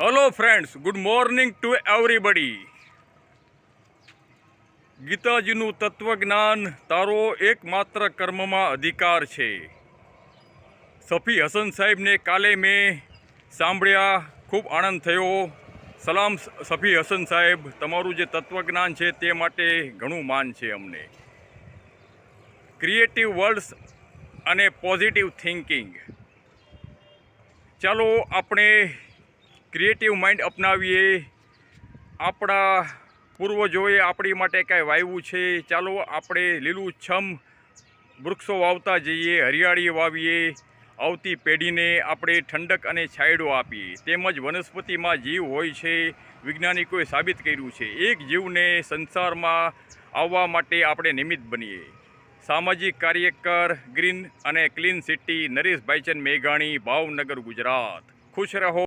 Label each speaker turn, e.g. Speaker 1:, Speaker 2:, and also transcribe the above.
Speaker 1: Hello friends, good morning to everybody. ગીતાજીનું તત્વજ્ઞાન તારો એકમાત્ર કર્મમાં અધિકાર છે. સફી હસન સાહેબને કાલે મેં સાંભળ્યા, ખૂબ આનંદ થયો. સલામ સફી હસન સાહેબ, તમારું જે તત્વજ્ઞાન છે તે માટે ઘણું માન છે અમને. ક્રિએટિવ વર્ડ્સ અને પોઝિટિવ થિંકિંગ. ચાલો આપણે ક્રિએટિવ માઇન્ડ અપનાવીએ. આપણા પૂર્વજોએ આપણી માટે કાંઈ વાવ્યું છે, ચાલો આપણે લીલુંછમ વૃક્ષો વાવતા જઈએ, હરિયાળી વાવીએ, આવતી પેઢીને આપણે ઠંડક અને છાંયડો આપીએ. તેમજ વનસ્પતિમાં જીવ હોય છે, વૈજ્ઞાનિકોએ સાબિત કર્યું છે. એક જીવને સંસારમાં આવવા માટે આપણે નિમિત્ત બનીએ. સામાજિક કાર્યકર, ગ્રીન અને ક્લીન સિટી, નરેશ ભાઈચંદ મેઘાણી, ભાવનગર, ગુજરાત. ખુશ રહો.